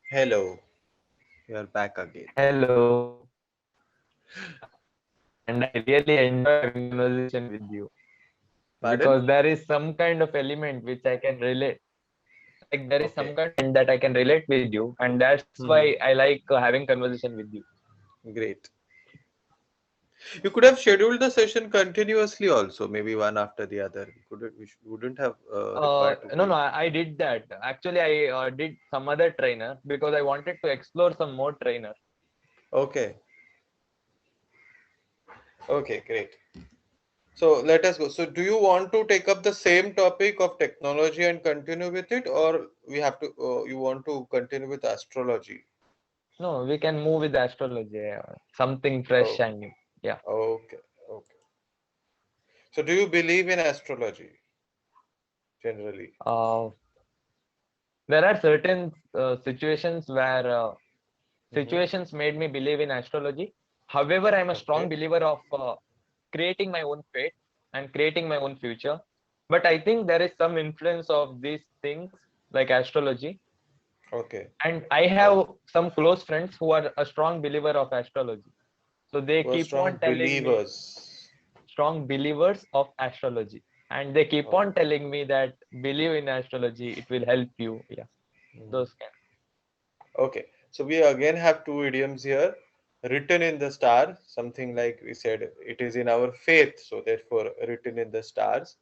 Hello, we are back again. Hello, and I really enjoy having conversation with you Pardon? because there is some kind of element which I can relate. Like there is some Okay. kind of element that I can relate with you, and that's why Hmm. I like having conversation with you. Great. You could have scheduled the session continuously also, maybe one after the other. We wouldn't have required to No, be. I did that. Actually, I did some other trainer because I wanted to explore some more trainers. Okay. Okay, great. So let us go. So do you want to take up the same topic of technology and continue with it, or we have to? You want to continue with astrology? No, we can move with astrology, something fresh Oh, and new. Yeah. okay. Okay. So do you believe in astrology generally? Uh, there are certain situations where Mm-hmm. situations made me believe in astrology. However, I'm a strong Okay. believer of creating my own fate and creating my own future. But I think there is some influence of these things like astrology. Okay. And I have some close friends who are a strong believer of astrology. So they Who are keep on strong telling me, believers. strong believers of astrology. And they keep Oh. on telling me that believe in astrology, it will help you. Yeah, Mhm. those kind. Okay, so we again have two idioms here. Written in the star, something like we said, it is in our faith, so therefore written in the stars.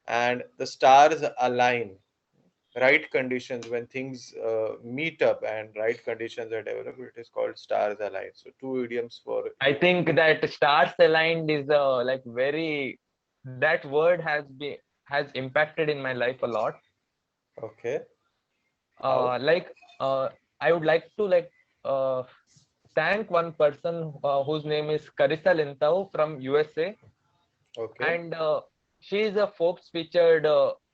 And the stars align, right conditions when things meet up and right conditions are developed, it is called stars align. So two idioms for. I think that stars aligned is like very that word has impacted in my life a lot. Okay, how? Like I would like to uh, thank one person whose name is Carissa Lintau from USA, Okay, and she is a Forbes featured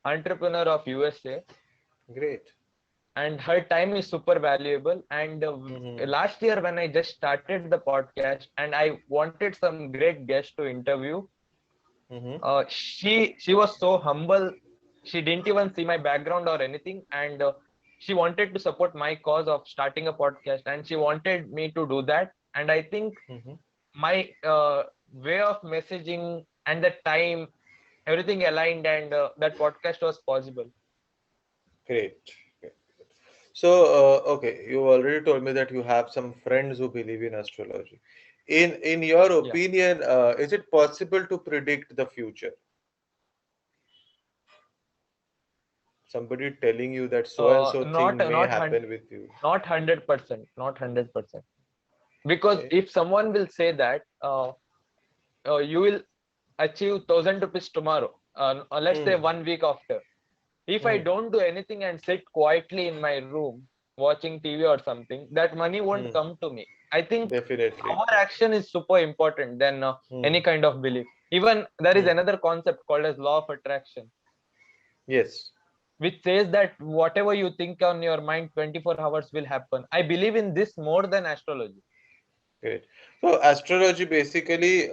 entrepreneur of USA, great. and her time is super valuable. And Hmm. last year when I just started the podcast and I wanted some great guests to interview, Hmm. she was so humble. She didn't even see my background or anything, and she wanted to support my cause of starting a podcast, and she wanted me to do that. And I think Hmm. my way of messaging and the time, everything aligned, and that podcast was possible. Great. Great. So, okay, you already told me that you have some friends who believe in astrology. In your Yeah. opinion, is it possible to predict the future? Somebody telling you that so and so Not thing may not happen with you. not 100%, not 100%. Because Okay. if someone will say that you will achieve 1,000 rupees tomorrow, let's say Hmm. 1 week after, if I Hmm. don't do anything and sit quietly in my room watching TV or something, that money won't Hmm. come to me. I think Definitely. our action is super important than Hmm. any kind of belief. Even there is Hmm. another concept called as law of attraction, Yes. which says that whatever you think on your mind 24 hours will happen. I believe in this more than astrology. Great. So astrology basically,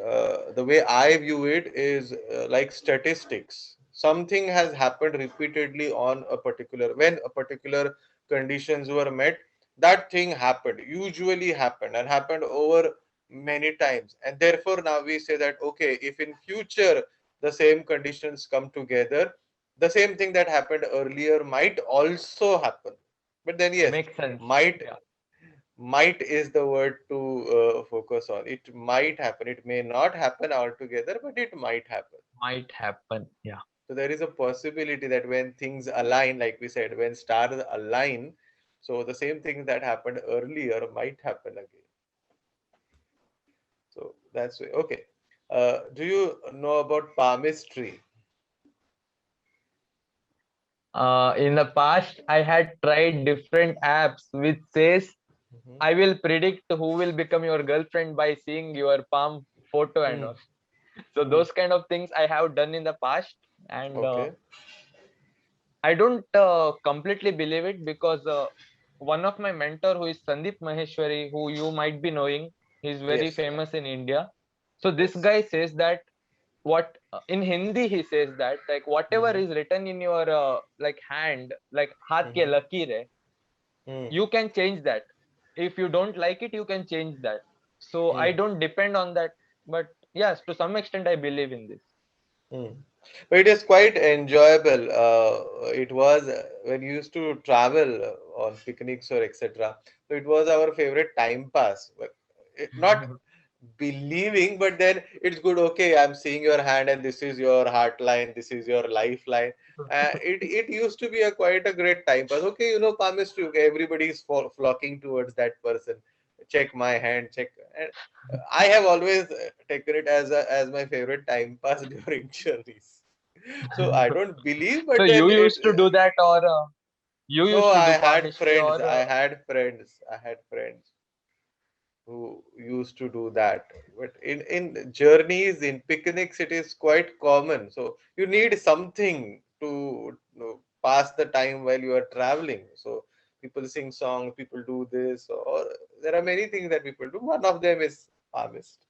the way I view it is like statistics. Something has happened repeatedly on a particular when a particular conditions were met. That thing happened, usually happened, and happened over many times. And therefore, now we say that okay, if in future the same conditions come together, the same thing that happened earlier might also happen. But then yes, Makes sense. might Yeah, might is the word to focus on. It might happen, it may not happen altogether, but it might happen. might happen. Yeah. So there is a possibility that when things align, like we said, when stars align, so the same thing that happened earlier might happen again. So that's way. Okay. Do you know about palmistry? In the past, I had tried different apps which says Hmm. I will predict who will become your girlfriend by seeing your palm photo and Hmm. all. So Hmm. those kind of things I have done in the past, and Okay. I don't completely believe it because one of my mentor who is Sandeep Maheshwari, who you might be knowing, he's very Yes. famous in India. So this Yes. guy says that what in Hindi he says that like whatever Hmm. is written in your like hand, like हाथ के Hmm. लकीर है, Hmm. You can change that. If you don't like it, you can change that. So I Hmm. don't depend on that. But yes, to some extent, I believe in this. Hmm. But it is quite enjoyable. It was when you used to travel on picnics or etc. So it was our favorite time pass. But not believing, but then it's good. Okay, I'm seeing your hand, and this is your heart line. This is your lifeline. It used to be a quite a great time pass. Okay, palmistry. Okay, everybody is flocking towards that person. Check my hand. Check. And I have always taken it as my favorite time pass during journeys. So I don't believe, So but then you it. used to do that, or you No, used to I do had palmistry, friends. or I had friends who used to do that. But in journeys, in picnics, it is quite common. So you need something to pass the time while you are traveling. So people sing songs, people do this, or there are many things that people do. One of them is palmist.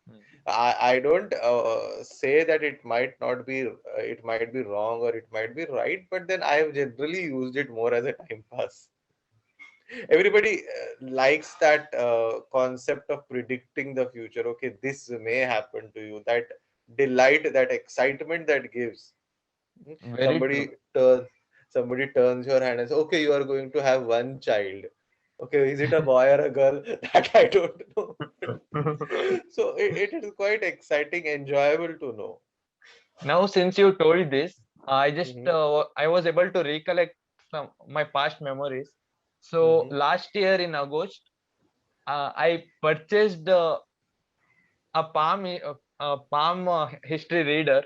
Hmm. I don't say that it might be wrong or it might be right, but then I have generally used it more as a time pass. Everybody likes that concept of predicting the future. Okay, this may happen to you. That delight, that excitement that gives. Hmm? Very Somebody true. turns somebody turns your hand and says, okay, you are going to have one child. Okay, is it a boy or a girl? That I don't know. So it is quite exciting, enjoyable to know. Now, since you told this, Hmm. I was able to recollect some my past memories. So Hmm. last year in August, I purchased a palm history reader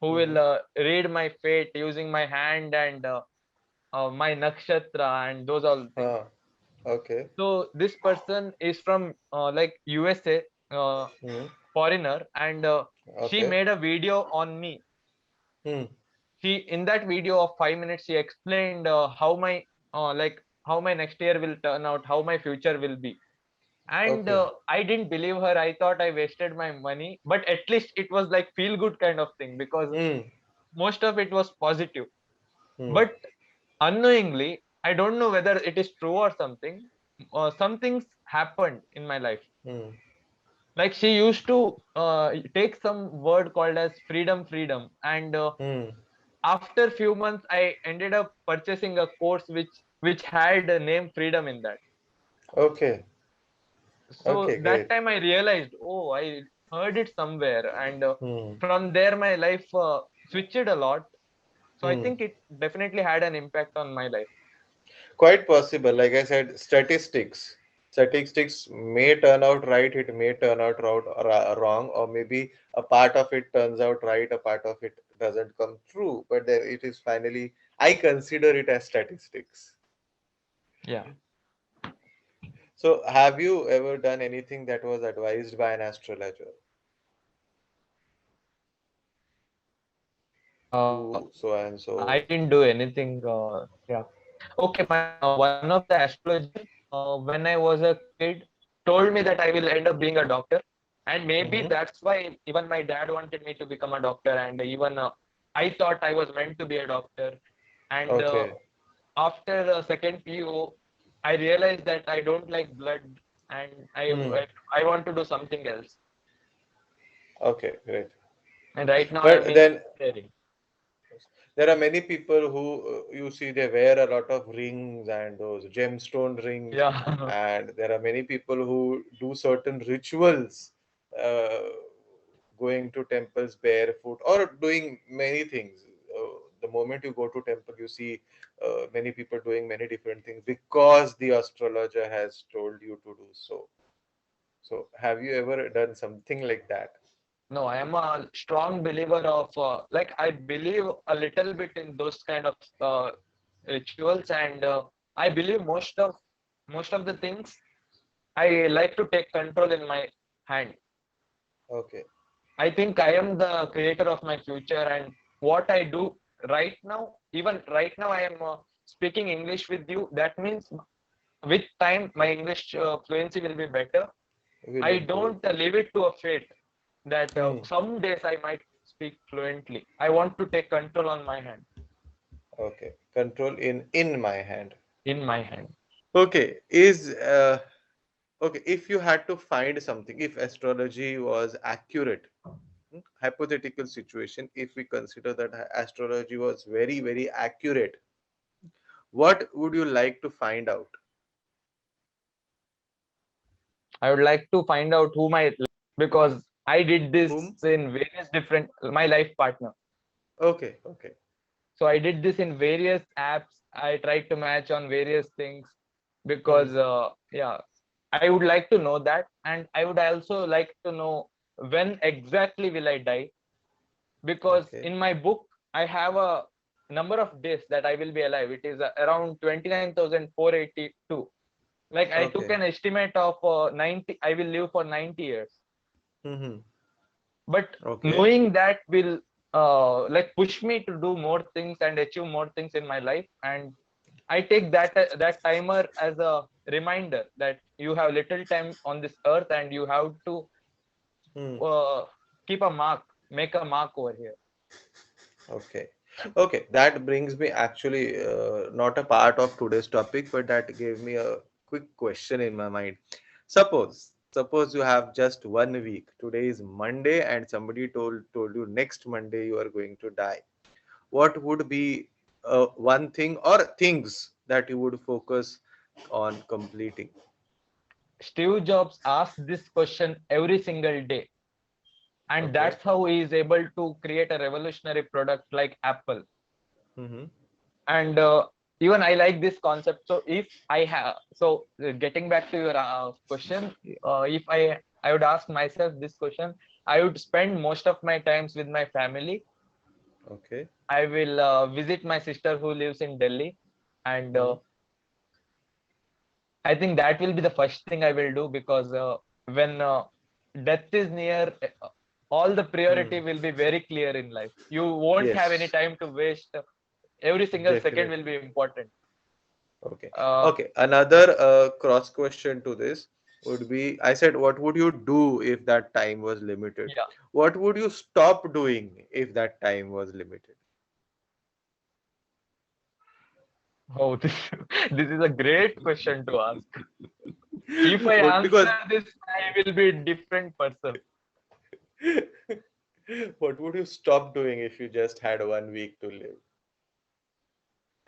who will Hmm. read my fate using my hand and my nakshatra and those all things. Huh. Okay. So this person is from like USA, Hmm. foreigner, and she Okay. made a video on me. Hmm. She In that video of 5 minutes, she explained how my next year will turn out, how my future will be. And Okay. I didn't believe her. I thought I wasted my money, but at least it was like feel good kind of thing because Hmm. most of it was positive. Hmm. But unknowingly, I don't know whether it is true or something. Some things happened in my life. Hmm. Like she used to take some word called as freedom, and Hmm. after few months, I ended up purchasing a course which had a name freedom in that. Okay. So Okay. that Great. time I realized, oh, I heard it somewhere, and Hmm. from there my life switched a lot. So I Hmm. think it definitely had an impact on my life. Quite possible. Like I said, statistics. Statistics may turn out right, it may turn out wrong, or maybe a part of it turns out right, a part of it doesn't come true. But then it is finally, I consider it as statistics. Yeah. So, have you ever done anything that was advised by an astrologer? Uh, Do so and I so. didn't do anything. Yeah. Okay, one of the astrologer, when I was a kid, told me that I will end up being a doctor, and maybe Mm-hmm. that's why even my dad wanted me to become a doctor, and even I thought I was meant to be a doctor. And Okay. after second PU, I realized that I don't like blood, and Hmm. I want to do something else. Okay, great. And right now I'm But in then engineering. there are many people who you see they wear a lot of rings and those gemstone rings, Yeah. and there are many people who do certain rituals, uh, going to temples barefoot or doing many things. The moment you go to temple, you see many people doing many different things because the astrologer has told you to do so. So, have you ever done something like that? No, I am a strong believer of like I believe a little bit in those kind of rituals, and I believe most of the things I like to take control in my hand. Okay. I think I am the creator of my future, and what I do right now, even right now, I am speaking English with you. That means with time, my English fluency will be better. Will I improve. don't leave it to a fate that Hmm. some days I might speak fluently. I want to take control on my hand. Okay. Control in my hand. in my hand. Okay, is okay, if you had to find something, if astrology was accurate, hypothetical situation, if we consider that astrology was very, very accurate, what would you like to find out? I would like to find out who my, because I did this Whom? in various different, my life partner. Okay, okay. So I did this in various apps. I tried to match on various things Hmm. because yeah, I would like to know that, and I would also like to know when exactly will I die, because Okay, in my book I have a number of days that I will be alive. It is around 29,482. Like I took okay. an estimate of 90. I will live for 90 years, Hmm. but Okay, knowing that will like push me to do more things and achieve more things in my life. And I take that timer as a reminder that you have little time on this earth and you have to hmm. uh, keep a mark, make a mark over here. Okay, okay. That brings me actually not a part of today's topic, but that gave me a quick question in my mind. Suppose you have just 1 week. Today is Monday, and somebody told you next Monday you are going to die. What would be one thing or things that you would focus on completing? Steve Jobs asked this question every single day, and Okay. that's how he is able to create a revolutionary product like Apple. Mm-hmm. And even I like this concept. So if I have, so getting back to your question, if I would ask myself this question, I would spend most of my times with my family. Okay. I will visit my sister who lives in Delhi, and Mm-hmm. I think that will be the first thing I will do, because when death is near, all the priority Hmm. will be very clear in life. You won't have any Yes, time to waste. Every single second will definitely. be important. Okay. Uh, Okay. Another cross question to this would be, I said, what would you do if that time was limited? yeah. What would you stop doing if that time was limited? Oh, this, this is a great question to ask. If I Because answer this, I will be a different person. what would you stop doing if you just had 1 week to live?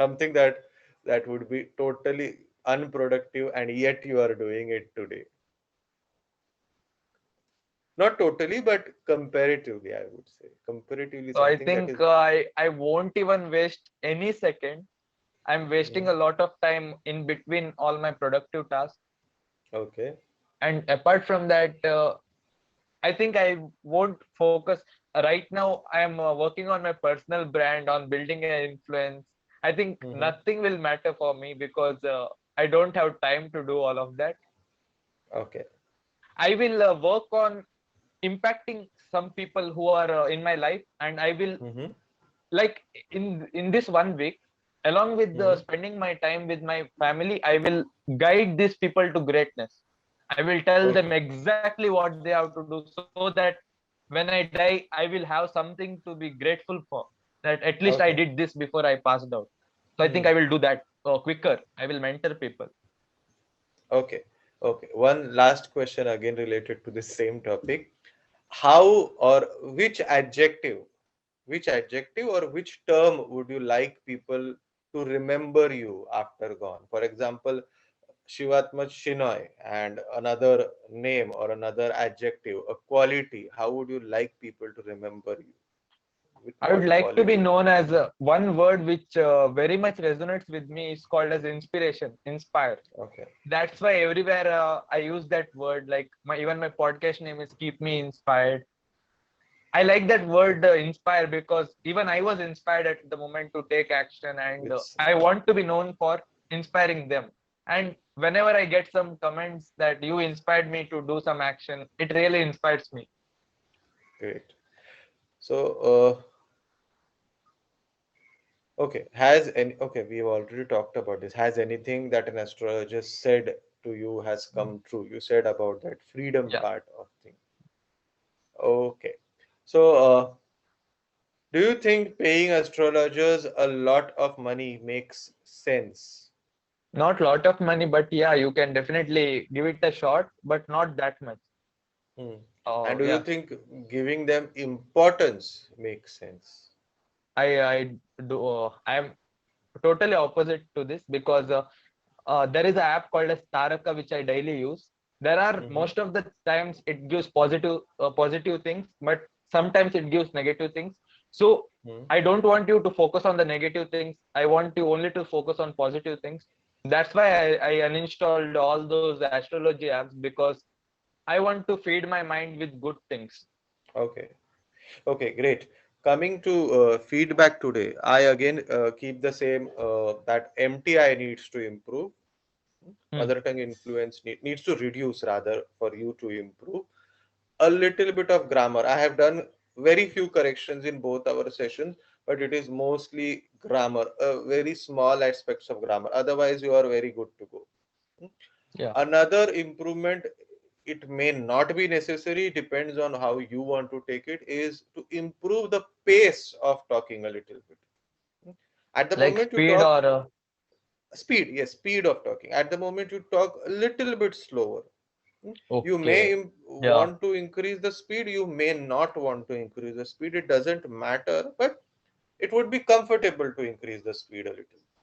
Something that would be totally unproductive and yet you are doing it today. Not totally, but comparatively, I would say. Comparatively, So I something that think is. I won't even waste any second. I'm wasting Mhm. a lot of time in between all my productive tasks. Okay. And apart from that, I think I won't focus. Right now, I am working on my personal brand, on building an influence. I think Hmm. nothing will matter for me because I don't have time to do all of that. Okay. I will work on impacting some people who are in my life, and I will, Hmm. like, in this 1 week, along with the Hmm. spending my time with my family, I will guide these people to greatness. I will tell them Okay. exactly what they have to do, so that when I die, I will have something to be grateful for. That at least I did this Okay. before I passed out. So I think I will Hmm. do that quicker. I will mentor people. Okay. Okay. One last question again related to the same topic. How or which adjective or which term would you like people to remember you after gone? For example, Shivatma Shinoy and another name or another adjective, a quality. How would you like people to remember you? With I would what like to be quality? known as one word which very much resonates with me is called as inspiration, inspire. Okay. That's why everywhere I use that word. Like even my podcast name is Keep Me Inspired. I like that word inspire, because even I was inspired at the moment to take action, and It's I want to be known for inspiring them. And whenever I get some comments that you inspired me to do some action, it really inspires me. great. So, okay, okay, we've already talked about this. Has anything that an astrologist said to you has come true? You said about that freedom Yeah. part of thing. Okay. So, do you think paying astrologers a lot of money makes sense? Not lot of money, but yeah, you can definitely give it a shot, but not that much. Hmm. And Oh do you yeah, think giving them importance makes sense? I do. I am totally opposite to this because there is an app called as Taraka which I daily use. There are Mm-hmm. most of the times it gives positive things, but sometimes it gives negative things. So I don't want you to focus on the negative things. I want you only to focus on positive things. That's why I uninstalled all those astrology apps because I want to feed my mind with good things. Okay. Okay, great. Coming to feedback today, I again keep the same that MTI needs to improve. Hmm. Mother tongue influence needs to reduce rather for you to improve. A little bit of grammar. I have done very few corrections in both our sessions, but it is mostly grammar, very small aspects of grammar. Otherwise, you are very good to go. Yeah, Another improvement, it may not be necessary, depends on how you want to take it, is to improve the pace of talking a little bit. At the like moment you speed talk, or speed, yes, speed of talking. At the moment you talk a little bit slower. You may okay. Yeah, want to increase the speed, you may not want to increase the speed. It doesn't matter, but it would be comfortable to increase the speed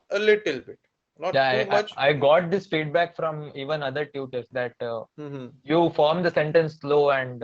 a little bit, not too yeah. much. I got this feedback from even other tutors that Hmm. you form the sentence slow and